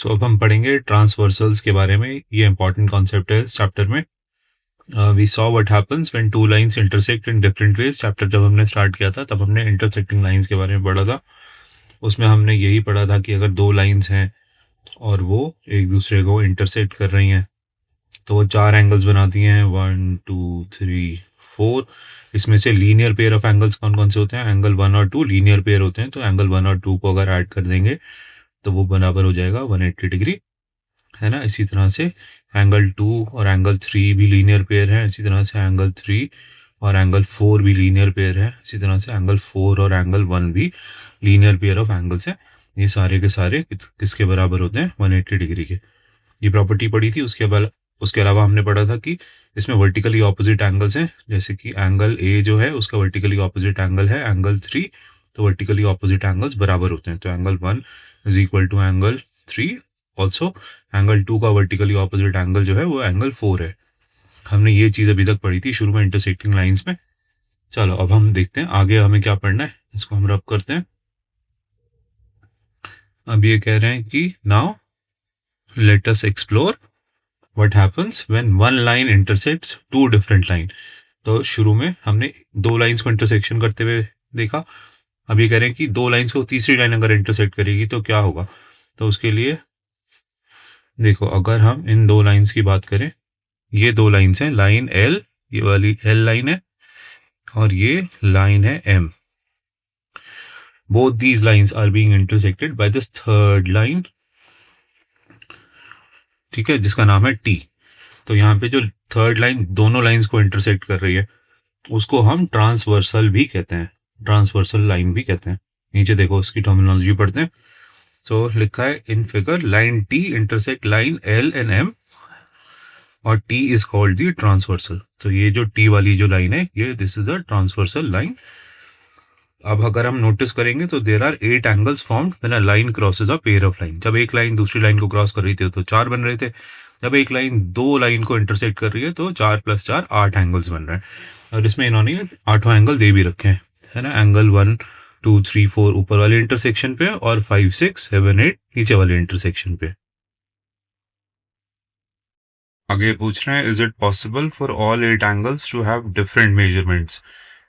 सो अब हम पढ़ेंगे ट्रांसवर्सल्स के बारे में। ये इंपॉर्टेंट कॉन्सेप्ट है इस चैप्टर में। We saw what happens when two lines intersect in different ways. Chapter जब हमने स्टार्ट किया था तब हमने इंटरसेक्टिंग लाइंस के बारे में पढ़ा था। उसमें हमने यही पढ़ा था कि अगर दो लाइंस हैं और वो एक दूसरे को इंटरसेक्ट कर रही हैं तो वो चार एंगल्स बनाती हैं, 1 2 3 4। इसमें से लीनियर पेयर ऑफ एंगल्स कौन कौन से होते हैं? एंगल 1 और 2 लीनियर पेयर होते हैं। तो एंगल 1 और 2 को अगर ऐड कर देंगे तो वो बराबर हो जाएगा 180 डिग्री, है ना। इसी तरह से एंगल 2 और एंगल 3 भी लीनियर पेयर है। इसी तरह से एंगल 3 और एंगल 4 भी लीनियर पेयर है। इसी तरह से एंगल 4 और एंगल 1 भी लीनियर पेयर ऑफ एंगल्स है। ये सारे के सारे किसके बराबर होते हैं? 180 डिग्री के। ये प्रॉपर्टी पढ़ी थी। उसके अलावा हमने पढ़ा था कि इसमें वर्टिकली ऑपोजिट एंगल्स हैं। जैसे कि एंगल ए जो है उसका वर्टिकली ऑपोजिट एंगल है एंगल 3, तो वर्टिकली ऑपोजिट एंगल्स बराबर होते हैं। तो angle 1 is equal to angle 3। Also angle 2 का वर्टिकली ऑपोजिट एंगल जो है वो एंगल 4 है। हमने ये चीज़ अभी तक पढ़ी थी शुरू में इंटरसेक्टिंग लाइंस में। चलो अब हम देखते हैं आगे हमें क्या पढ़ना है। इसको हम रब करते हैं। अब ये कह रहे हैं कि now let us explore what happens when one line intersects two different line. तो शुरू में हमने दो लाइंस को इंटरसेक्शन करते हुए देखा। अब ये कह रहे हैं कि दो लाइंस को तीसरी लाइन अगर इंटरसेक्ट करेगी तो क्या होगा। तो उसके लिए देखो, अगर हम इन दो लाइंस की बात करें, ये दो लाइंस हैं, लाइन एल, ये वाली एल लाइन है और ये लाइन है M. Both these lines are being intersected by this third line, ठीक है, जिसका नाम है टी। तो यहाँ पे जो थर्ड लाइन दोनों लाइंस को इंटरसेक्ट कर रही है उसको हम ट्रांसवर्सल भी कहते हैं, ट्रांसवर्सल लाइन भी कहते हैं। नीचे देखो उसकी टर्मिनोलॉजी पढ़ते हैं। सो लिखा है in figure, line T intersect line L and M और T is called the transversal. तो ये जो टी वाली जो लाइन है ये this is a transversal line. अब अगर हम नोटिस करेंगे तो there are 8 angles formed when a line crosses a pair of line. जब एक लाइन दूसरी लाइन को क्रॉस कर रही थी तो 4 बन रहे थे। जब एक लाइन दो लाइन को इंटरसेक्ट कर रही है तो 4 + 4 8 एंगल्स बन रहे हैं। और इसमें इन्होंने 8 एंगल दे भी रखे हैं, है ना। एंगल 1 2 3 4 ऊपर वाले इंटरसेक्शन पे और 5 6 7 8 नीचे वाले इंटरसेक्शन पे। आगे पूछ रहे हैं, is it possible for all 8 angles to have different measurements.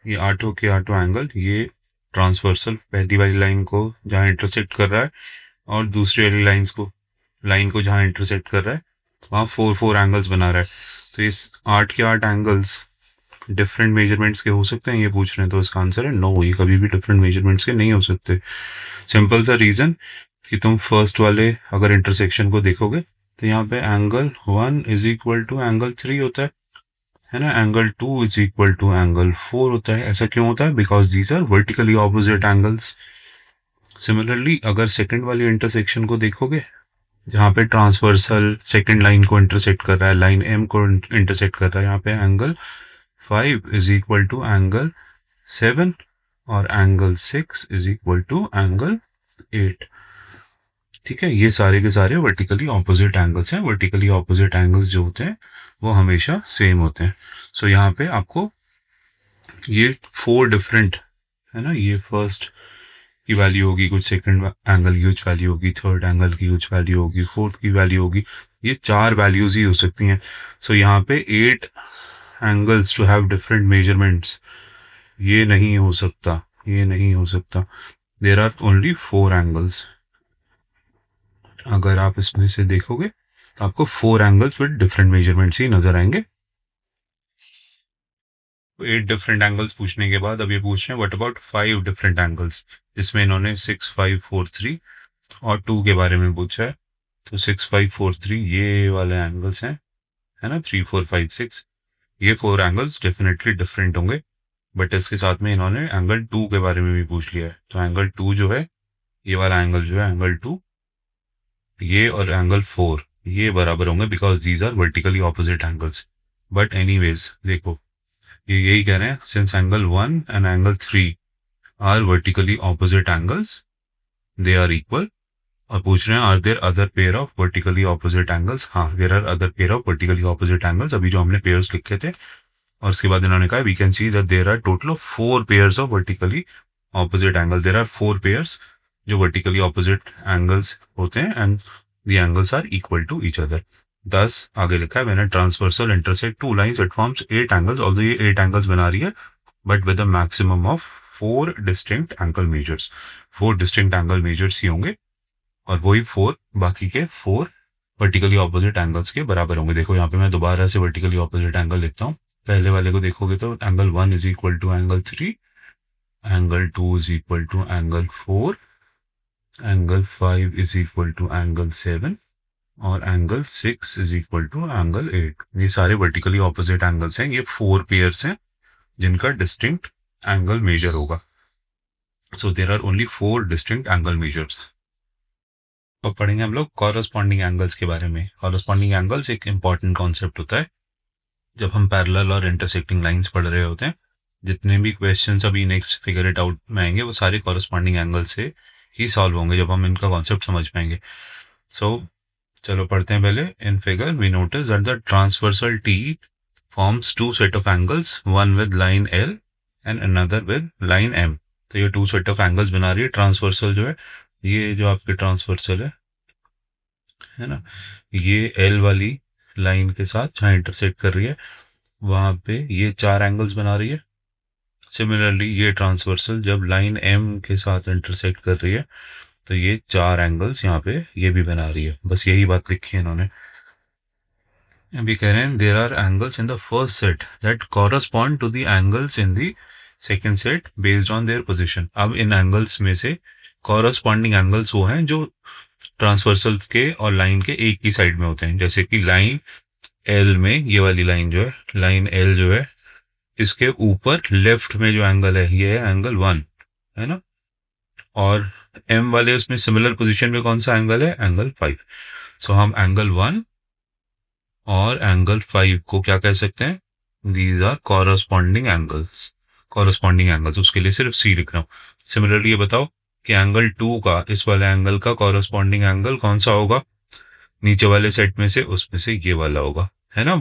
ये आठों के आठों एंगल, ये ट्रांसवर्सल पहली वाली लाइन को जहाँ इंटरसेक्ट कर रहा है और दूसरी वाली लाइन को जहाँ इंटरसेक्ट कर रहा है वहाँ 4 एंगल्स बना रहा है। तो इस 8 के 8 एंगल्स डिफरेंट मेजरमेंट्स के हो सकते हैं, ये पूछ रहे हैं। तो इसका आंसर है नो, ये कभी भी डिफरेंट मेजरमेंट्स के नहीं हो सकते। सिंपल सा रीजन कि तुम फर्स्ट वाले अगर इंटरसेक्शन को देखोगे तो यहाँ पे angle 1 is equal to angle 3 होता है ना। Angle 2 is equal to angle 4 होता है। ऐसा क्यों होता है? Because these are vertically opposite angles. Similarly अगर सेकंड वाली इंटरसेक्शन को देखोगे जहाँ पे ट्रांसवर्सल सेकंड लाइन को इंटरसेक्ट कर रहा है, लाइन एम को इंटरसेक्ट कर रहा है, यहाँ पे angle 5 is equal to angle 7 और angle 6 is equal to angle 8। ठीक है, ये सारे के सारे वर्टिकली ऑपोजिट एंगल्स हैं। वर्टिकली ऑपोजिट एंगल्स जो होते हैं वो हमेशा सेम होते हैं। सो यहाँ पे आपको ये 4 डिफरेंट, है ना, ये फर्स्ट की वैल्यू होगी, कुछ सेकंड एंगल की कुछ वैल्यू होगी, थर्ड एंगल की कुछ वैल्यू होगी, फोर्थ की वैल्यू होगी। ये 4 वैल्यूज ही हो सकती हैं। सो यहाँ पे 8 angles to have different measurements, ये नहीं हो सकता, ये नहीं हो सकता। There are only 4 angles. अगर आप इसमें से देखोगे तो आपको 4 एंगल्स विद डिफरेंट मेजरमेंट्स ही नजर आएंगे। 8 डिफरेंट एंगल्स पूछने के बाद अब ये पूछ रहे हैं व्हाट अबाउट 5 डिफरेंट एंगल्स। इसमें इन्होंने 6 5 4 3 और 2 के बारे में पूछा है। तो 6 5 4 3 ये वाले एंगल्स हैं, है ना। 3 4 5 6 ये 4 एंगल्स डेफिनेटली डिफरेंट होंगे। बट इसके साथ में इन्होंने एंगल 2 के बारे में भी पूछ लिया है। तो एंगल 2 जो है, ये वाला एंगल जो है एंगल 2, ये और एंगल 4 ये बराबर होंगे because these are vertically opposite angles. But anyways देखो, ये यही कह रहे हैं, since angle 1 and angle 3 are vertically opposite angles, they are equal. और पूछ रहे हैं are there other pair of vertically opposite angles. हाँ, there are other pair of vertically opposite angles, अभी जो हमने पेयर्स लिखे थे। और उसके बाद इन्होंने कहा we can see that there are total of 4 pairs of vertically opposite angle. There are 4 pairs जो वर्टिकली ऑपोजिट एंगल्स होते हैं and the angles are equal to each other. Thus आगे लिखा है when a transversal intersect two lines it forms 8 angles, although ये 8 angles बना रही है but with a maximum of 4 distinct angle measures. 4 distinct angle measures ही होंगे और वही 4 बाकी के 4 वर्टिकली ऑपोजिट एंगल्स के बराबर होंगे. देखो यहाँ पे मैं दोबारा से वर्टिकली ऑपोजिट एंगल लिखता हूँ. पहले वाले को देखोगे तो angle 1 is equal to angle 3, angle 2 is equal to angle 4, angle 5 is equal to angle 7 और angle 6 is equal to angle 8. ये सारे वर्टिकली ऑपोजिट एंगल्स हैं. ये 4 पेयर्स हैं जिनका डिस्टिंक्ट एंगल मेजर होगा. So there are only 4 distinct angle measures. अब पढ़ेंगे हम लोग कॉरस्पॉन्डिंग एंगल्स के बारे में. कॉरस्पॉन्डिंग एंगल्स एक इंपॉर्टेंट कॉन्सेप्ट होता है जब हम पैरेलल और इंटरसेक्टिंग लाइंस पढ़ रहे होते हैं. जितने भी क्वेश्चंस अभी नेक्स्ट फिगर इट आउट में आएंगे वो सारे कॉरस्पॉन्डिंग एंगल से ही सॉल्व होंगे जब हम इनका कॉन्सेप्ट समझ पाएंगे. सो चलो पढ़ते हैं पहले. In figure we notice that the transversal T forms two set of angles, one with line L and another with line M. तो ये 2 सेट ऑफ एंगल्स बना रही है. ट्रांसवर्सल जो है ये जो आपके ट्रांसवर्सल है ना, ये एल वाली लाइन के साथ जहाँ इंटरसेक्ट कर रही है वहां पे ये 4 एंगल्स बना रही है. सिमिलरली ये ट्रांसवर्सल जब लाइन एम के साथ इंटरसेक्ट कर रही है तो ये 4 एंगल्स यहाँ पे ये भी बना रही है. बस यही बात लिखी है इन्होंने. अभी कह रहे हैं there are angles in the first set that correspond to the angles in the second set based on their position. अब इन एंगल्स में से कॉरस्पॉन्डिंग एंगल्स वो हैं जो ट्रांसवर्सल्स के और लाइन के एक ही साइड में होते हैं. जैसे कि लाइन एल में ये वाली लाइन जो है, लाइन एल जो है इसके ऊपर लेफ्ट में जो एंगल है ये है एंगल 1 है ना. और एम वाले उसमें सिमिलर पोजीशन में कौन सा एंगल है, एंगल 5. सो हम एंगल 1 और एंगल 5 को क्या कह सकते हैं, these are corresponding angles. Corresponding angles उसके लिए सिर्फ सी लिख रहा हूँ. सिमिलरली ये बताओ कि एंगल 2 का इस वाले एंगल का कॉरस्पॉन्डिंग एंगल कौन सा होगा नीचे वाले सेट में से, उसमें से ये वाला होगा है ना.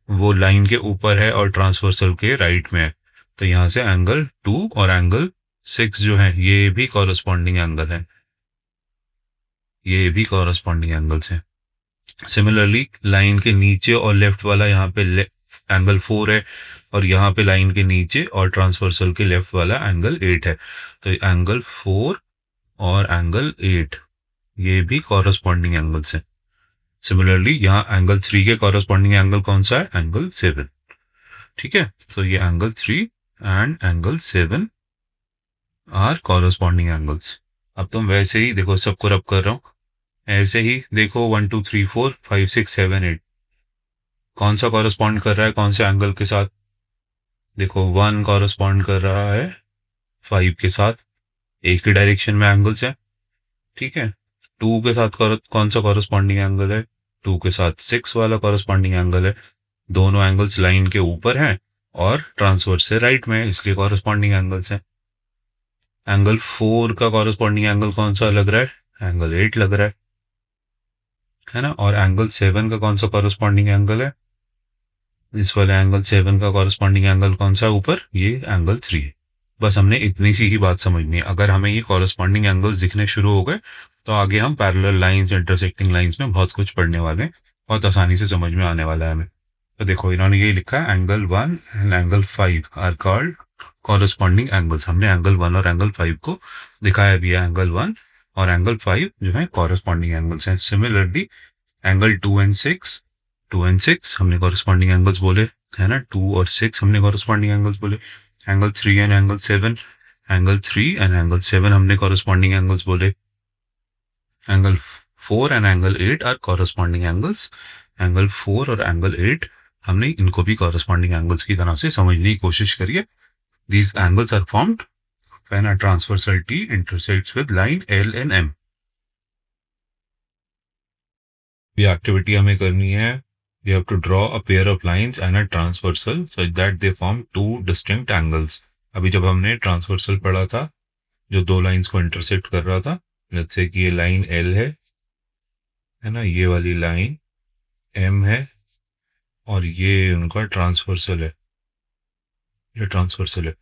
वो लाइन के ऊपर है और ट्रांसवर्सल के राइट में है. तो यहां से एंगल 2 और एंगल 6 जो है ये भी कॉरस्पॉन्डिंग एंगल है. ये भी कॉरस्पॉन्डिंग एंगल्स हैं. सिमिलरली लाइन के नीचे और लेफ्ट वाला यहाँ पे एंगल 4 है और यहाँ पे लाइन के नीचे और ट्रांसवर्सल के लेफ्ट वाला एंगल 8 है. तो एंगल 4 और एंगल 8 ये भी कॉरस्पॉन्डिंग एंगल्स हैं. सिमिलरली यहाँ एंगल 3 के कॉरस्पॉन्डिंग एंगल कौन सा है, एंगल 7. ठीक है. सो ये angle 3 and angle 7 are corresponding angles. अब तुम वैसे ही देखो, सबको रब कर रहा हूं, ऐसे ही देखो 1 2 3 4 5 6 7 8 कौन सा कॉरस्पॉन्ड कर रहा है कौन से एंगल के साथ. देखो 1 कॉरस्पॉन्ड कर रहा है 5 के साथ, एक ही डायरेक्शन में एंगल्स है. ठीक है. 2 के साथ कौन सा कॉरस्पॉन्डिंग एंगल है, 2 के साथ 6 वाला कॉरस्पॉन्डिंग एंगल है. दोनों एंगल्स लाइन के ऊपर हैं और ट्रांसवर्स से राइट में है, इसलिए कॉरस्पॉन्डिंग एंगल्स हैं. एंगल 4 का कॉरस्पॉन्डिंग एंगल कौन सा लग रहा है, एंगल 8 लग रहा है ना. और एंगल 7 का कौन सा कॉरस्पॉन्डिंग एंगल है, इस वाले एंगल 7 का कॉरस्पॉन्डिंग एंगल कौन सा ऊपर, ये एंगल 3 है. बस हमने इतनी सी ही बात समझनी है. अगर हमें ये कॉरस्पॉन्डिंग एंगल्स दिखने शुरू हो गए तो आगे हम पैरेलल लाइंस, इंटरसेक्टिंग लाइंस में बहुत कुछ पढ़ने वाले हैं, बहुत आसानी से समझ में आने वाला है हमें. तो देखो इन्होंने ये लिखा है angle 1 and angle 5 are called corresponding angles. हमने एंगल 1 और एंगल 5 को दिखाया भी है. एंगल 1 और एंगल 5 जो है कॉरस्पॉन्डिंग एंगल्स हैं. सिमिलरली एंगल 2 एंड 6 हमने कॉरस्पॉन्डिंग एंगल्स बोले है ना. 2 और 6 हमने कॉरस्पॉन्डिंग एंगल्स बोले. Angle 3 and angle 7, angle 3 and angle 7 हमने कॉरस्पॉन्डिंग एंगल्स बोले. Angle 4 and angle 8 are corresponding angles. Angle 4 और एंगल 8 हमने इनको भी कॉरस्पॉन्डिंग एंगल्स की तरह से समझने की कोशिश करी है. These angles are formed when a transversal T intersects with line L and M. ये एक्टिविटी हमें करनी है. We have to draw a pair of lines and a transversal such that they form two distinct angles. अभी जब हमने transversal पढ़ा था जो 2 लाइंस को इंटरसेक्ट कर रहा था, लेट्स से कि ये लाइन L है ना, ये वाली लाइन M है और ये उनका ट्रांसवर्सल है, ये ट्रांसवर्सल है.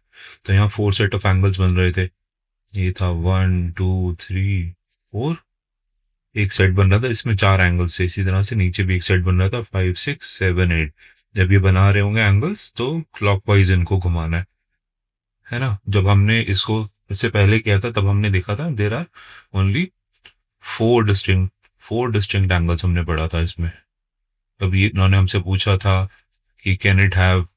तो यहाँ 4 सेट ऑफ एंगल्स बन रहे थे. ये था 1 2 3 4 एक सेट बन रहा था, इसमें 4 एंगल्स थे, इसी तरह से नीचे भी एक सेट बन रहा था 5 6 7 8। जब ये बना रहे होंगे एंगल्स तो क्लॉकवाइज इनको घुमाना है ना। जब हमने इसको इससे पहले किया था तब हमने देखा था there are only four distinct angles हमने पढ़ा था इसमें। अभी इन्होंने हमसे पूछा था कि can it have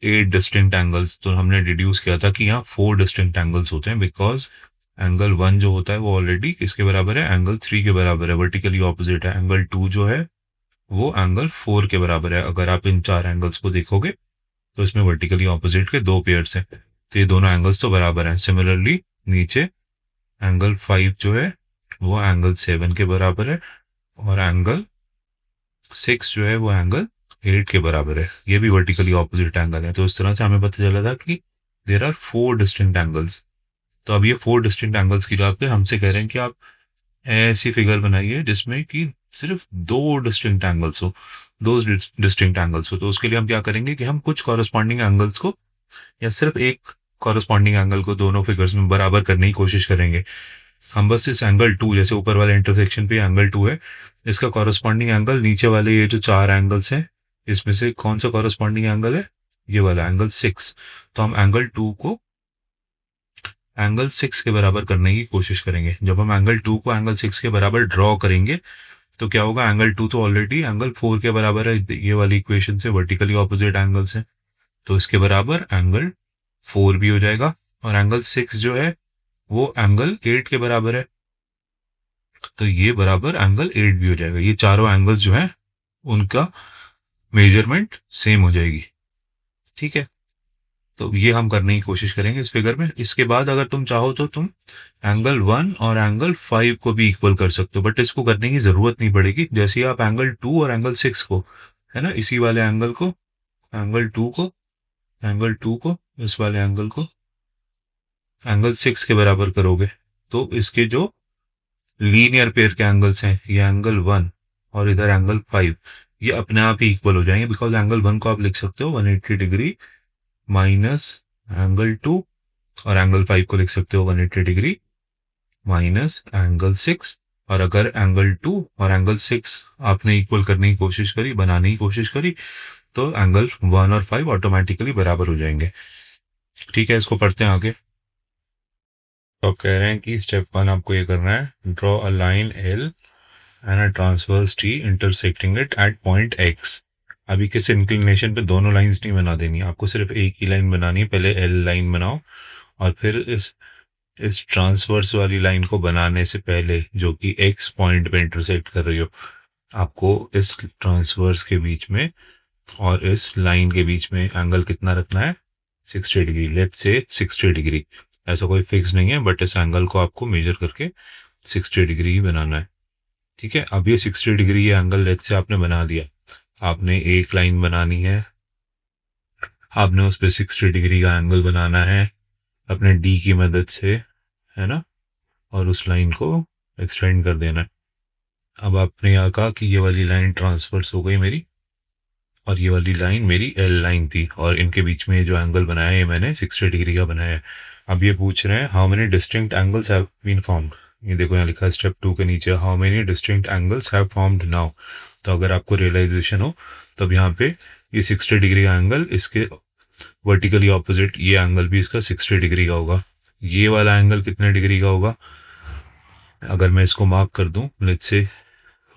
8 distinct angles, तो हमने डिड्यूस किया था कि यहाँ 4 डिस्टिंक्ट एंगल्स होते हैं, बिकॉज एंगल 1 जो होता है वो ऑलरेडी किसके बराबर है, एंगल 3 के बराबर है, वर्टिकली ऑपोजिट है। एंगल 2 जो है वो एंगल 4 के बराबर है। अगर आप इन 4 एंगल्स को देखोगे तो इसमें वर्टिकली ऑपोजिट के 2 पेयर्स हैं, तो ये दोनों एंगल्स तो बराबर हैं। सिमिलरली नीचे एंगल 5 जो है वो एंगल 7 के बराबर है, और एंगल 6 जो है वो एंगल 8 के बराबर है। ये भी वर्टिकली ऑपोजिट एंगल है। तो इस तरह से हमें पता चला था कि देर आर 4 डिस्टिंक्ट एंगल्स। तो अब ये 4 डिस्टिंक्ट एंगल्स की जगह पे हमसे कह रहे हैं कि आप ऐसी फिगर बनाइए जिसमें कि सिर्फ 2 डिस्टिंक्ट एंगल्स हो, 2 डिस्टिंक्ट एंगल्स हो। तो उसके लिए हम क्या करेंगे कि हम कुछ कॉरस्पॉन्डिंग एंगल्स को या सिर्फ एक कॉरस्पॉन्डिंग एंगल को दोनों फिगर्स में बराबर करने की कोशिश करेंगे। हम बस इस एंगल 2, जैसे ऊपर वाले इंटरसेक्शन पे एंगल 2 है, इसका कॉरस्पॉन्डिंग एंगल नीचे वाले ये जो 4 एंगल्स हैं इसमें से कौन सा कॉरस्पॉन्डिंग एंगल है, ये वाला एंगल 6। तो हम एंगल 2 को एंगल 6 के बराबर करने की कोशिश करेंगे। जब हम एंगल 2 को एंगल 6 के बराबर ड्रॉ करेंगे तो क्या होगा, एंगल 2 तो ऑलरेडी एंगल 4 के बराबर है, ये वाली इक्वेशन से वर्टिकली ऑपोजिट एंगल्स हैं, तो इसके बराबर एंगल 4 भी हो जाएगा। और एंगल 6 जो है वो एंगल 8 के बराबर है, तो ये बराबर एंगल 8 भी हो जाएगा। ये चारों एंगल्स जो है उनका मेजरमेंट सेम हो जाएगी। ठीक है, तो ये हम करने की कोशिश करेंगे इस फिगर में। इसके बाद अगर तुम चाहो तो तुम एंगल 1 और एंगल 5 को भी इक्वल कर सकते हो, बट इसको करने की जरूरत नहीं पड़ेगी। जैसे आप एंगल 2 और एंगल 6 को, है ना, इसी वाले एंगल को, एंगल 2 को, एंगल 2 को, इस वाले एंगल को एंगल 6 के बराबर करोगे तो इसके जो लीनियर पेयर के एंगल्स हैं, ये एंगल 1 और इधर एंगल 5, ये अपने आप ही इक्वल हो जाएंगे। बिकॉज एंगल 1 को आप लिख सकते हो 180 डिग्री माइनस एंगल 2, और एंगल 5 को लिख सकते हो 180 डिग्री माइनस एंगल 6। और अगर एंगल 2 और एंगल 6 आपने इक्वल करने की कोशिश करी, बनाने की कोशिश करी, तो एंगल 1 और 5 ऑटोमेटिकली बराबर हो जाएंगे। ठीक है, इसको पढ़ते हैं आगे। तो कह रहे हैं कि स्टेप 1 आपको ये करना है, draw a line L and a transverse T intersecting it at point x. अभी किस इंक्लिनेशन पे दोनों लाइंस नहीं बना देनी, आपको सिर्फ एक ही लाइन बनानी है। पहले एल लाइन बनाओ और फिर इस ट्रांसवर्स वाली लाइन को बनाने से पहले, जो कि एक्स पॉइंट पे इंटरसेक्ट कर रही हो, आपको इस ट्रांसवर्स के बीच में और इस लाइन के बीच में एंगल कितना रखना है, 60 डिग्री। लेट्स से 60 डिग्री, ऐसा कोई फिक्स नहीं है, बट इस एंगल को आपको मेजर करके 60 डिग्री ही बनाना है। ठीक है, अब ये 60 डिग्री ये एंगल लेट्स से आपने बना दिया। आपने एक लाइन बनानी है, आपने उस पर 60 डिग्री का एंगल बनाना है अपने डी की मदद से, है ना, और उस लाइन को एक्सटेंड कर देना है। अब आपने यहाँ कहा कि ये वाली लाइन ट्रांसफर्स हो गई मेरी, और ये वाली लाइन मेरी एल लाइन थी, और इनके बीच में जो एंगल बनाया है ये मैंने 60 डिग्री का बनाया है। अब ये पूछ रहे हैं how many distinct angles have been formed. ये देखो यहाँ लिखा है स्टेप 2 के नीचे, how many distinct angles have formed now. तो अगर आपको रियलाइजेशन हो तब यहाँ पे ये 60 डिग्री का एंगल, इसके वर्टिकली ऑपोजिट ये एंगल भी इसका 60 डिग्री का होगा। ये वाला एंगल कितने डिग्री का होगा, अगर मैं इसको मार्क कर दूं, लेट्स से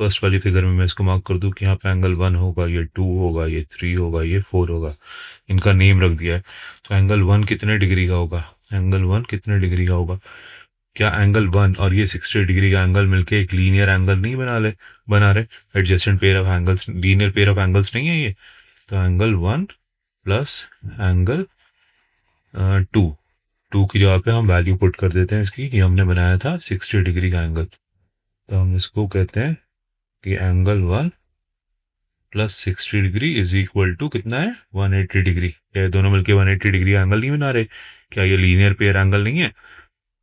फर्स्ट वाली फिगर में मैं इसको मार्क कर दूं कि यहाँ पे एंगल 1 होगा, ये 2 होगा, ये 3 होगा, ये 4 होगा, इनका नेम रख दिया है। तो एंगल 1 कितने डिग्री का होगा, एंगल 1 कितने डिग्री का होगा। क्या एंगल 1 और ये 60 डिग्री का एंगल मिलके एक लीनियर एंगल नहीं बना रहे, adjacent pair of angles, linear pair of angles नहीं है ये। तो एंगल 1 प्लस एंगल 2 की जगह पे हम वैल्यू पुट कर देते हैं इसकी, ये हमने बनाया था 60 डिग्री का एंगल, तो हम इसको कहते हैं कि angle 1 plus 60 degree is equal to कितना है, 180 डिग्री। क्या ये दोनों मिलके 180 डिग्री एंगल नहीं बना रहे, क्या ये लीनियर पेयर एंगल नहीं है,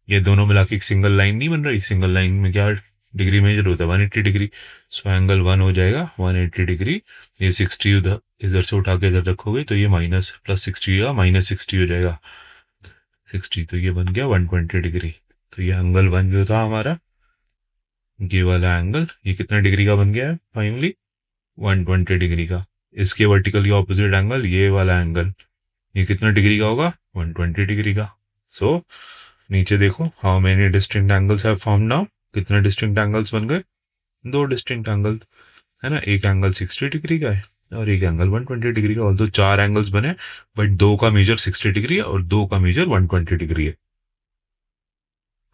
ये दोनों मिला के एक सिंगल लाइन नहीं बन रही। सिंगल लाइन में क्या डिग्री मेजर होता है, 180 डिग्री। सो एंगल 1 हो जाएगा 180 डिग्री। ये 60 इधर से उठा के इधर रखोगे तो ये माइनस प्लस 60 या माइनस 60 हो जाएगा, 60, तो ये बन गया 120 डिग्री। तो ये एंगल 1 जो था हमारा ये वाला एंगल ये कितना डिग्री का बन गया है फाइनली, 120 डिग्री का। इसके वर्टिकली ऑपोजिट एंगल ये वाला एंगल ये कितना डिग्री का होगा, 120 डिग्री का। सो नीचे देखो, how many distinct angles have form now, कितने डिस्टिंक्ट एंगल्स बन गए, दो डिस्टिंक्ट एंगल, है ना। एक एंगल 60 डिग्री का है और एक एंगल 120 डिग्री का। ऑल्सो चार एंगल्स बने, बट दो का मेजर 60 डिग्री है और दो का मेजर 120 डिग्री है।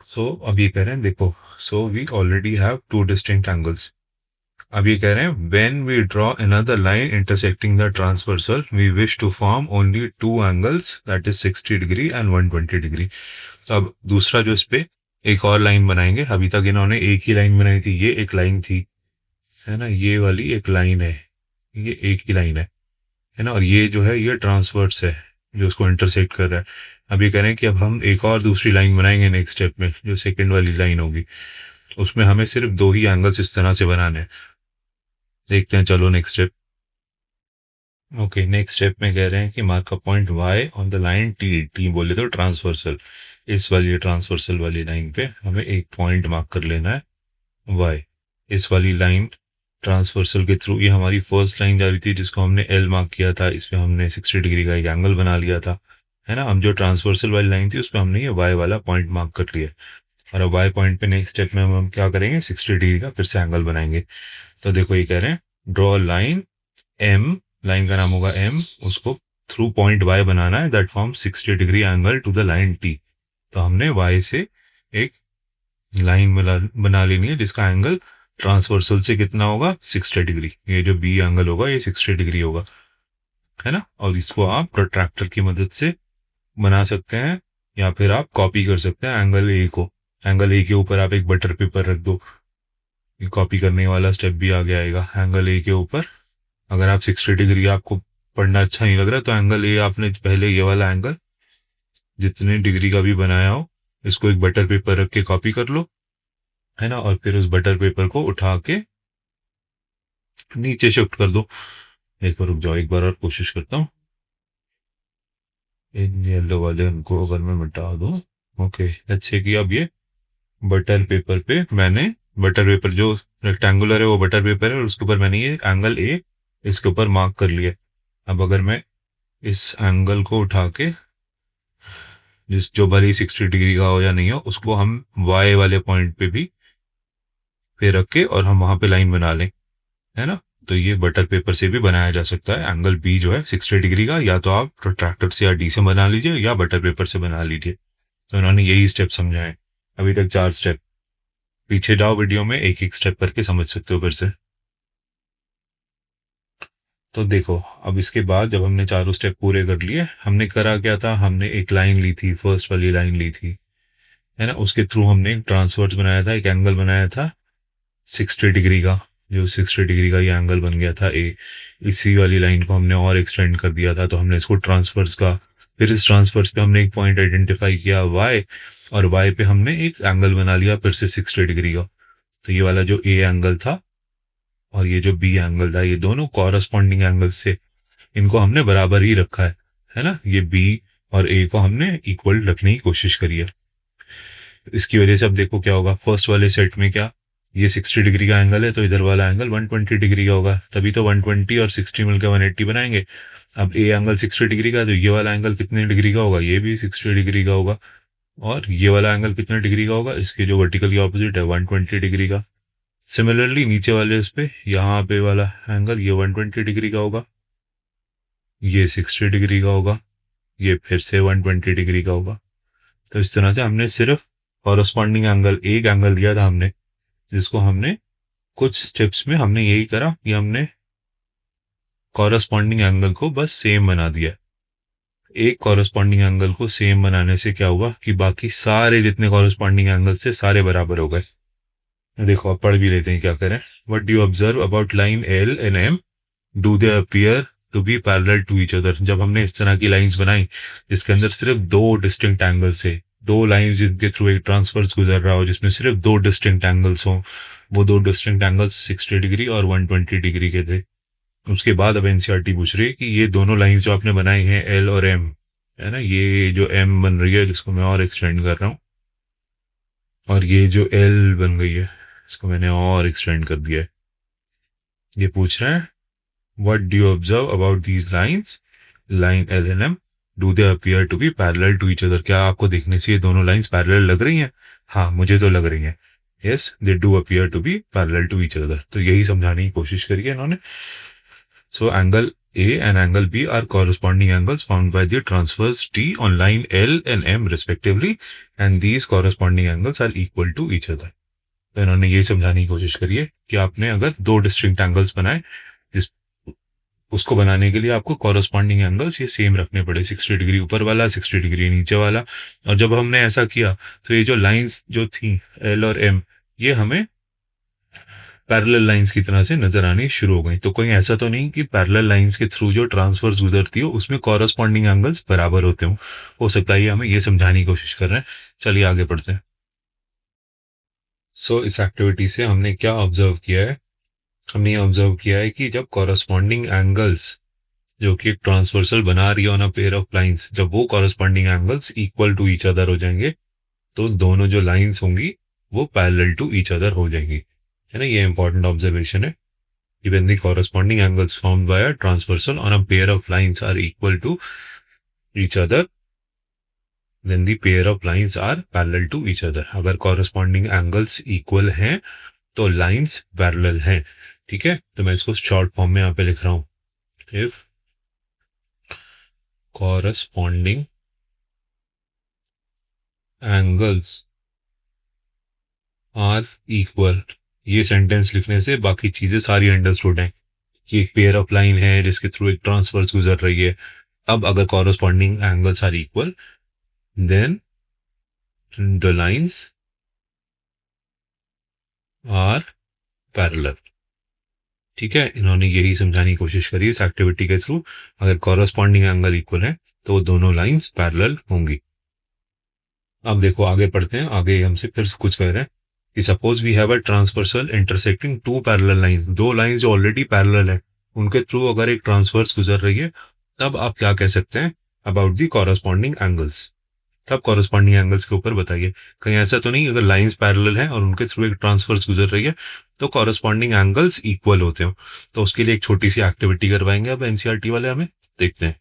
सो अब ये कह रहे हैं देखो, so we already have two distinct angles. अब ये कह रहे हैं when we draw another line intersecting the transversal we wish to form only two angles that is 60 degree and 120 degree. तो अब दूसरा जो इस पे एक और लाइन बनाएंगे। अभी तक इन्होंने एक ही लाइन बनाई थी, ये एक लाइन थी, है ना, ये वाली एक लाइन है, ये एक ही लाइन है ना, और ये जो है ये ट्रांसवर्स है जो उसको इंटरसेक्ट कर रहा है। अब ये कह रहे हैं कि अब हम एक और दूसरी लाइन बनाएंगे नेक्स्ट स्टेप में, जो सेकंड वाली लाइन होगी, उसमें हमें सिर्फ दो ही एंगल्स इस तरह से बनाने हैं। देखते हैं, चलो next step. Okay, next step में कह रहे हैं कि mark a point Y on the line T, T बोले तो ट्रांसवर्सल, इस वाली ट्रांसवर्सल वाली लाइन पे हमें एक पॉइंट मार्क कर लेना है वाई। इस वाली लाइन ट्रांसवर्सल के थ्रू, ये हमारी फर्स्ट लाइन जा रही थी जिसको हमने एल मार्क किया था, इस पे हमने 60 डिग्री का एक एंगल बना लिया था, है ना। हम जो ट्रांसवर्सल वाली लाइन थी उस पर हमने ये वाई वाला पॉइंट मार्क कर लिया। और अब वाई पॉइंट पे नेक्स्ट स्टेप में हम क्या करेंगे, 60 डिग्री का फिर से एंगल बनाएंगे। तो देखो ये कह रहे हैं ड्रॉ लाइन एम, लाइन का नाम होगा एम, उसको थ्रू पॉइंट वाई बनाना है दैट फॉर्म 60 डिग्री angle to the line T. तो हमने वाई से एक लाइन बना लेनी है जिसका एंगल ट्रांसवर्सल से कितना होगा, 60 डिग्री। ये जो बी एंगल होगा ये 60 डिग्री होगा, है ना। और इसको आप प्रोट्रैक्टर की मदद से बना सकते हैं या फिर आप कॉपी कर सकते हैं एंगल ए को। एंगल ए के ऊपर आप एक बटर पेपर रख दो, कॉपी करने वाला स्टेप भी आगे आएगा। एंगल ए के ऊपर अगर आप 60 डिग्री आपको पढ़ना अच्छा नहीं लग रहा तो एंगल ए आपने पहले ये वाला एंगल जितने डिग्री का भी बनाया हो इसको एक बटर पेपर रख के कॉपी कर लो, है ना, और फिर उस बटर पेपर को उठा के नीचे शिफ्ट कर दो। एक बार रुक जाओ, एक बार और कोशिश करता हूँ। इन येलो वाले उनको अगर मैं मिटा दूं, ओके, अच्छे कि अब ये बटर पेपर पे मैंने, बटर पेपर जो रेक्टेंगुलर है वो बटर पेपर है और उसके ऊपर मैंने ये एंगल ए इसके ऊपर मार्क कर लिया। अब अगर मैं इस एंगल को उठा के जिस जो भले ही 60 डिग्री का हो या नहीं हो उसको हम वाई वाले पॉइंट पे भी पे रख के और हम वहां पे लाइन बना लें, है ना। तो ये बटर पेपर से भी बनाया जा सकता है एंगल बी जो है 60 डिग्री का, या तो आप प्रोट्रैक्टर से या डी से बना लीजिए या बटर पेपर से बना लीजिए। तो उन्होंने यही स्टेप समझाए, अभी तक 4 स्टेप। पीछे जाओ वीडियो में, एक एक स्टेप करके समझ सकते हो फिर से। तो देखो अब इसके बाद जब हमने चारों स्टेप पूरे कर लिए, हमने करा क्या था, हमने एक लाइन ली थी, फर्स्ट वाली लाइन ली थी, है ना, उसके थ्रू हमने एक ट्रांसवर्स बनाया था, एक एंगल बनाया था 60 डिग्री का, जो 60 डिग्री का ये एंगल बन गया था ए। इसी वाली लाइन को हमने और एक्सटेंड कर दिया था तो हमने इसको ट्रांसवर्स का, फिर इस ट्रांसवर्स पे हमने एक पॉइंट आइडेंटिफाई किया वाई, और वाई पे हमने एक एंगल बना लिया फिर से 60 डिग्री का। तो ये वाला जो ए एंगल था और ये जो बी एंगल था, ये दोनों कॉरस्पॉन्डिंग एंगल्स से, इनको हमने बराबर ही रखा है ना। ये बी और ए को हमने इक्वल रखने की कोशिश करी है। इसकी वजह से अब देखो क्या होगा, फर्स्ट वाले सेट में क्या, ये 60 डिग्री का एंगल है तो इधर वाला एंगल 120 डिग्री का होगा, तभी तो 120 और 60 मिलकर 180 बनाएंगे। अब ए एंगल 60 डिग्री का, तो ये वाला एंगल कितने डिग्री का होगा, ये भी 60 डिग्री का होगा। और ये वाला एंगल कितने डिग्री का होगा, इसके जो वर्टिकली ऑपोजिट है 120 डिग्री का। सिमिलरली नीचे वाले इस पे, यहाँ पे वाला एंगल ये 120 डिग्री का होगा, ये 60 डिग्री का होगा, ये फिर से 120 डिग्री का होगा। तो इस तरह से हमने सिर्फ कॉरस्पॉन्डिंग एंगल, एक एंगल लिया था हमने, जिसको हमने कुछ स्टेप्स में हमने यही करा कि हमने कॉरस्पॉन्डिंग एंगल को बस सेम बना दिया। एक कॉरस्पॉन्डिंग एंगल को सेम बनाने से क्या हुआ कि बाकी सारे जितने कॉरस्पॉन्डिंग एंगल से सारे बराबर हो गए। देखो अब पढ़ भी लेते हैं क्या करें। What do you observe about line L and M, do they appear to be parallel to each other. जब हमने इस तरह की लाइंस बनाई जिसके अंदर सिर्फ दो डिस्टिंक्ट एंगल्स है, दो लाइंस जिनके थ्रू एक ट्रांसफर्स गुजर रहा हो जिसमें सिर्फ दो डिस्टिंक्ट एंगल्स हो, वो दो डिस्टिंक्ट एंगल्स 60 डिग्री और 120 डिग्री के थे। उसके बाद अब एनसीईआरटी पूछ रही है कि ये दोनों लाइंस जो आपने बनाई हैं एल और एम, है ना, ये जो एम बन रही है जिसको मैं और एक्सटेंड कर रहा हूँ, और ये जो एल बन गई है, इसको मैंने और एक्सटेंड कर दिया है। ये पूछ रहा है what do you observe about these lines, line L and M, do they appear to be parallel to each other, क्या आपको देखने से ये दोनों लाइंस पैरेलल लग रही हैं? हाँ, मुझे तो लग रही हैं। Yes, they do appear to be parallel to each other. तो यही समझाने की कोशिश करी है इन्होंने। So angle A and angle B are corresponding angles found by the transverse T on line L and M respectively, and these corresponding angles are equal to each other. तो इन्होंने ये समझाने की कोशिश करी है कि आपने अगर दो डिस्टिंक्ट एंगल्स बनाए, जिस उसको बनाने के लिए आपको कॉरस्पॉन्डिंग एंगल्स ये सेम रखने पड़े, 60 डिग्री ऊपर वाला, 60 डिग्री नीचे वाला। और जब हमने ऐसा किया तो ये जो लाइंस जो थी एल और एम, ये हमें पैरेलल लाइंस की तरह से नजर आनी शुरू हो गई। तो कोई ऐसा तो नहीं कि पैरेलल लाइंस के थ्रू जो ट्रांसफर्स गुजरती हो उसमें कॉरस्पॉन्डिंग एंगल्स बराबर होते हो सकता है ये हमें ये समझाने की कोशिश कर रहे हैं। चलिए आगे बढ़ते हैं। सो इस एक्टिविटी से हमने क्या ऑब्जर्व किया है? हमने ऑब्जर्व किया है कि जब कॉरस्पॉन्डिंग एंगल्स जो कि एक ट्रांसवर्सल बना रही है on a pair of lines, जब वो corresponding angles equal to each other हो जाएंगे तो दोनों जो लाइंस होंगी वो पैरेलल टू ईच अदर हो जाएंगी, है ना। ये इंपॉर्टेंट ऑब्जर्वेशन है। When the corresponding angles formed by a transversal on a pair of lines are equal to each other, then the pair of lines are parallel to each other. अगर corresponding angles equal हैं तो lines parallel हैं, ठीक है। तो मैं इसको short form में यहाँ पे लिख रहा हूँ, if corresponding angles are equal, ये सेंटेंस लिखने से बाकी चीजें सारी अंडरस्टूड हैं कि एक पेयर ऑफ लाइन है जिसके थ्रू एक ट्रांसवर्स गुजर रही है। अब अगर corresponding angles are equal then the lines are parallel, ठीक है। इन्होंने यही समझाने की कोशिश करी इस एक्टिविटी के थ्रू। अगर कॉरस्पॉन्डिंग एंगल इक्वल है तो दोनों लाइंस पैरेलल होंगी। अब देखो आगे पढ़ते हैं। आगे हमसे फिर कुछ कह रहे हैं कि suppose we have a transversal intersecting two parallel lines, दो लाइंस जो ऑलरेडी पैरेलल है उनके थ्रू अगर एक ट्रांसवर्स गुजर रही है तब आप क्या कह सकते हैं अबाउट दी कॉरस्पॉन्डिंग एंगल्स। तब कॉरस्पॉन्डिंग एंगल्स के ऊपर बताइए। कहीं ऐसा तो नहीं अगर लाइंस पैरेलल हैं और उनके थ्रू एक ट्रांसवर्स गुजर रही है तो कॉरस्पॉन्डिंग एंगल्स इक्वल होते हो। तो उसके लिए एक छोटी सी एक्टिविटी करवाएंगे अब एनसीईआरटी वाले हमें, देखते हैं।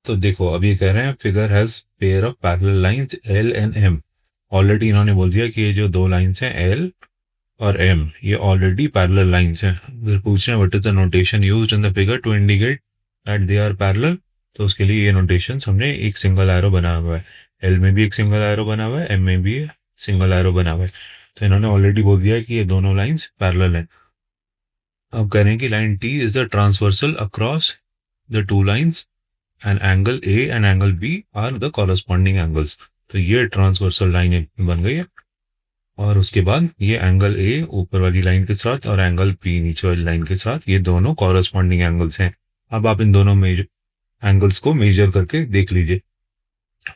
तो देखो अब ये कह रहे हैं figure has pair of parallel lines L and M. Already इन्होंने बोल दिया कि ये जो दो लाइंस हैं एल और एम ये ऑलरेडी पैरेलल लाइंस हैं। अगर पूछ रहे हैं what is the notation used in the figure to indicate that they are parallel, तो उसके लिए ये नोटेशन हमने एक सिंगल एरो बना हुआ है। एल में भी एक सिंगल एरो बना हुआ है, एम में भी सिंगल एरो बना हुआ है। तो इन्होंने ऑलरेडी बोल दिया है कि ये दोनों लाइंस पैरेलल हैं। अब कह रहे हैं कि line T is the transversal across the two lines and angle A and angle B are the corresponding angles. तो ये ट्रांसवर्सल लाइन बन गई है और उसके बाद ये एंगल ए ऊपर वाली लाइन के साथ और एंगल बी नीचे वाली लाइन के साथ ये दोनों कॉरस्पॉन्डिंग एंगल्स हैं। अब आप इन दोनों एंगल्स को मेजर करके देख लीजिए।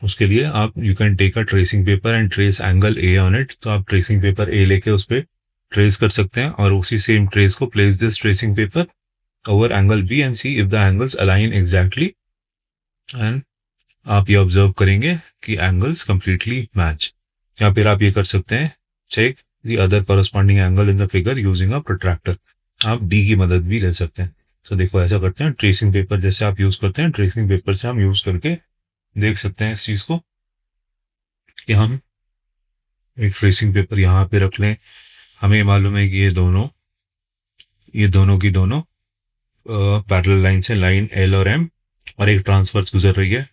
उसके लिए आप you can take a tracing paper and trace angle A on it. तो आप ट्रेसिंग पेपर ए लेके उस पर ट्रेस कर सकते हैं और उसी सेम ट्रेस को place this tracing paper over angle B and C if the angles align exactly, and आप ये ऑब्जर्व करेंगे कि एंगल्स कंप्लीटली मैच। या फिर आप ये कर सकते हैं check the other corresponding angle in the figure using a protractor. आप डी की मदद भी ले सकते हैं। तो देखो ऐसा करते हैं, ट्रेसिंग पेपर जैसे आप यूज करते हैं ट्रेसिंग पेपर से हम यूज करके देख सकते हैं इस चीज को कि हम एक ट्रेसिंग पेपर यहाँ पे रख लें। हमें मालूम है कि ये दोनों की दोनों पैरेलल लाइंस हैं, लाइन एल और एम, और एक ट्रांसवर्स गुजर रही है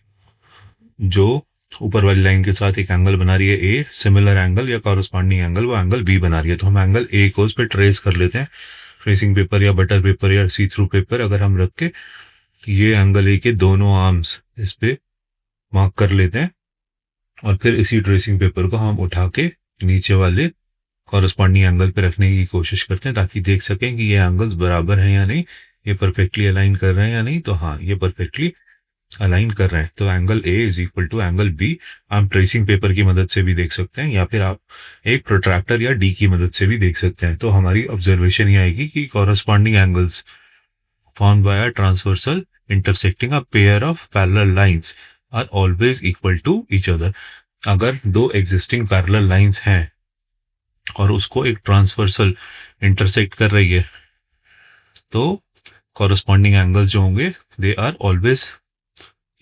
जो ऊपर वाली लाइन के साथ एक एंगल बना रही है ए, सिमिलर एंगल या कॉरस्पॉन्डिंग एंगल वो एंगल बी बना रही है। तो हम एंगल ए को उस पर ट्रेस कर लेते हैं। ट्रेसिंग पेपर या बटर पेपर या सी थ्रू पेपर अगर हम रख के ये एंगल ए के दोनों आर्म्स इस पे मार्क कर लेते हैं और फिर इसी ट्रेसिंग पेपर को हम उठा के नीचे वाले कॉरस्पॉन्डिंग एंगल पे रखने की कोशिश करते हैं ताकि देख सकें कि ये एंगल्स बराबर हैं या नहीं, ये परफेक्टली अलाइन कर रहे हैं या नहीं। तो हाँ, ये परफेक्टली अलाइन कर रहे हैं। तो angle A is equal to angle B आप ट्रेसिंग पेपर की मदद से भी देख सकते हैं या फिर आप एक प्रोट्रैक्टर या डी की मदद से भी देख सकते हैं। तो हमारी ऑब्जर्वेशन ये आएगी कि corresponding angles formed by a transversal intersecting a pair of parallel lines are always equal to each other. अगर दो एग्जिस्टिंग पैरेलल लाइंस हैं और उसको एक ट्रांसवर्सल इंटरसेक्ट कर रही है, तो कॉरस्पॉन्डिंग एंगल्स जो होंगे they are always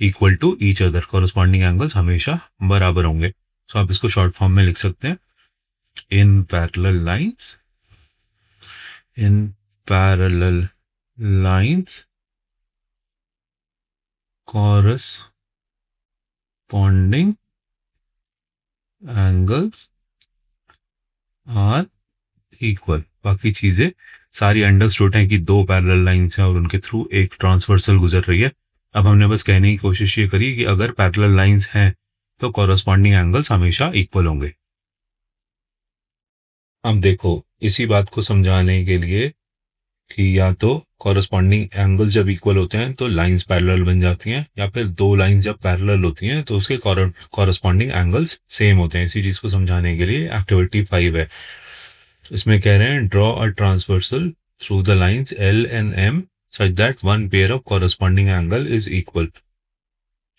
equal to each other, corresponding angles हमेशा बराबर होंगे। सो आप इसको शॉर्ट फॉर्म में लिख सकते हैं, in parallel lines, in parallel lines corresponding angles are equal. बाकी चीजें सारी अंडरस्टूड है कि दो पैरेलल लाइंस हैं और उनके थ्रू एक ट्रांसवर्सल गुजर रही है। अब हमने बस कहने की कोशिश ये करी कि अगर पैरेलल लाइंस हैं तो कॉरस्पॉन्डिंग एंगल्स हमेशा इक्वल होंगे। अब देखो, इसी बात को समझाने के लिए कि या तो कॉरस्पॉन्डिंग एंगल्स जब इक्वल होते हैं तो लाइंस पैरेलल बन जाती हैं, या फिर दो लाइंस जब पैरेलल होती हैं तो उसके कॉरस्पॉन्डिंग एंगल्स सेम होते हैं। इसी चीज को समझाने के लिए एक्टिविटी 5 है। इसमें कह रहे हैं draw a transversal through the lines L and am such that one pair of corresponding angle is equal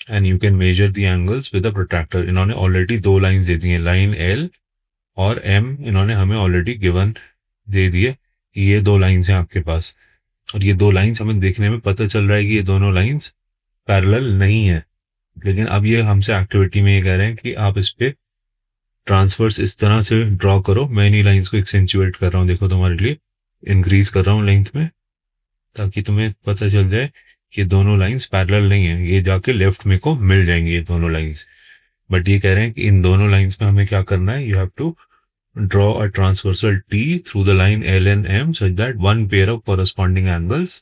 and you can measure the angles with a protractor. इन्होंने ऑलरेडी दो लाइंस दे दी हैं, लाइन एल और M इन्होंने हमें already given दे दिए। ये दो lines हैं आपके पास, और ये दो लाइंस हमें देखने में पता चल रहा है कि ये दोनों लाइंस पैरेलल नहीं है। लेकिन अब ये हमसे एक्टिविटी में ये कह रहे हैं कि आप इस पे ट्रांसवर्स इस तरह से ड्रॉ करो। मैं इन्हीं लाइंस को एक्सेंचुएट कर रहा हूँ, देखो तुम्हारे लिए इंक्रीज कर रहा हूँ लेंथ में, ताकि तुम्हें पता चल जाए कि दोनों लाइंस पैरेलल नहीं है। ये जाके लेफ्ट में को मिल जाएंगे ये दोनों लाइंस। बट ये कह रहे हैं कि इन दोनों लाइंस में हमें क्या करना है, you have to draw a transversal T through the line L and M such that one pair of corresponding angles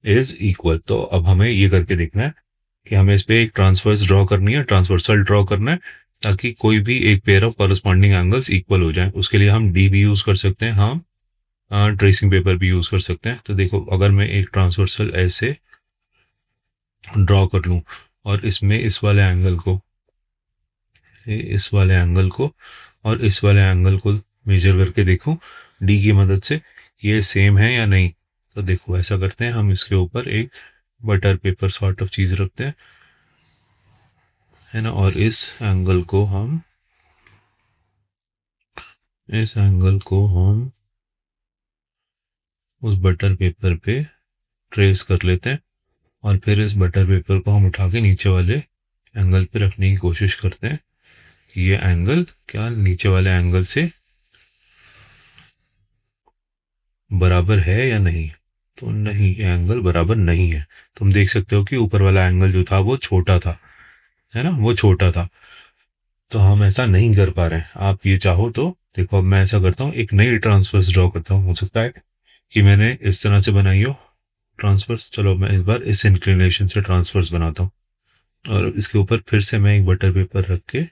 is equal। तो अब हमें ये करके देखना है कि हमें इस पे एक ट्रांसवर्स ड्रॉ करनी है, ट्रांसवर्सल ड्रॉ करना है, ताकि कोई भी एक pair of corresponding angles equal हो जाए। उसके लिए हम डी भी यूज कर सकते हैं, हम ट्रेसिंग पेपर भी यूज कर सकते हैं। तो देखो, अगर मैं एक ट्रांसवर्सल ऐसे ड्रॉ कर लूं और इसमें इस वाले एंगल को, इस वाले एंगल को और इस वाले एंगल को मेजर करके देखूं डी की मदद से ये सेम है या नहीं। तो देखो, ऐसा करते हैं, हम इसके ऊपर एक बटर पेपर सॉर्ट ऑफ चीज रखते हैं, है ना, और इस एंगल को हम उस बटर पेपर पे ट्रेस कर लेते हैं, और फिर इस बटर पेपर को हम उठा के नीचे वाले एंगल पे रखने की कोशिश करते हैं कि ये एंगल क्या नीचे वाले एंगल से बराबर है या नहीं। तो नहीं, ये एंगल बराबर नहीं है। तुम देख सकते हो कि ऊपर वाला एंगल जो था वो छोटा था, है ना, वो छोटा था, तो हम ऐसा नहीं कर पा रहे हैं। आप ये चाहो तो देखो, अब मैं ऐसा करता हूँ, एक नई ट्रांसवर्स ड्रॉ करता हूँ। हो सकता है कि मैंने इस तरह से बनाई हो ट्रांसवर्स। चलो मैं इस बार इस इंक्लिनेशन से ट्रांसवर्स बनाता हूँ, और इसके ऊपर फिर से मैं एक बटर पेपर रख के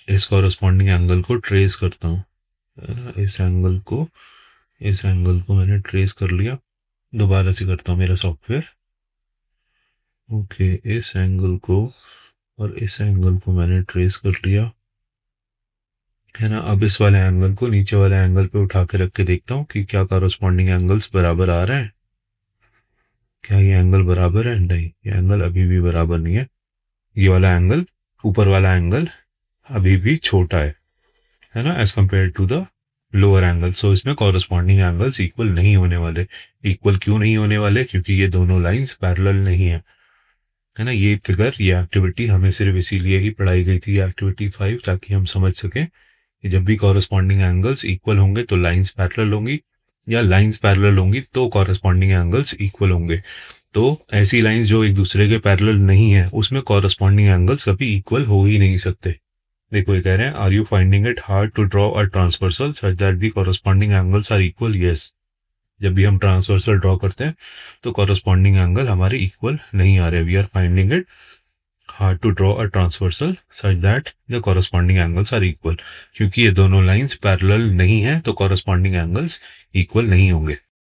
इस कॉरस्पॉन्डिंग एंगल को ट्रेस करता हूँ, है ना। इस एंगल को मैंने ट्रेस कर लिया। दोबारा से करता हूँ मेरा सॉफ्टवेयर। ओके, इस एंगल को और इस एंगल को मैंने ट्रेस कर लिया, है ना। अब इस वाले एंगल को नीचे वाले एंगल पे उठा के रख के देखता हूँ कि क्या कॉरस्पॉन्डिंग एंगल्स बराबर आ रहे हैं। क्या ये एंगल बराबर है? नहीं, ये एंगल अभी भी बराबर नहीं है। ये वाला एंगल, ऊपर वाला एंगल अभी भी छोटा है ना, as compared to the lower angle. So इसमें कॉरस्पॉन्डिंग एंगल्स इक्वल नहीं होने वाले। इक्वल क्यों नहीं होने वाले? क्योंकि ये दोनों लाइंस पैरेलल नहीं है ना। ये फिगर, ये एक्टिविटी हमें सिर्फ इसीलिए ही पढ़ाई गई थी, एक्टिविटी 5, ताकि हम समझ सकें कि जब भी कॉरस्पॉन्डिंग एंगल्स इक्वल होंगे तो लाइंस पैरेलल होंगी, या लाइंस पैरेलल होंगी तो कॉरस्पॉन्डिंग एंगल्स इक्वल होंगे। तो ऐसी लाइंस जो एक दूसरे के पैरेलल नहीं है, उसमें कॉरस्पॉन्डिंग एंगल्स कभी इक्वल हो ही नहीं सकते। देखो, ये कह रहे हैं, are you finding it hard to draw a transversal such that the corresponding angles are equal? Yes. जब भी हम ट्रांसवर्सल ड्रॉ करते हैं तो कॉरस्पॉन्डिंग एंगल हमारे इक्वल नहीं आ रहे। We are finding it hard to draw a transversal such that the corresponding angles are equal. क्योंकि ये दोनों लाइंस पैरेलल नहीं है तो कॉरस्पॉन्डिंग एंगल्स इक्वल नहीं होंगे।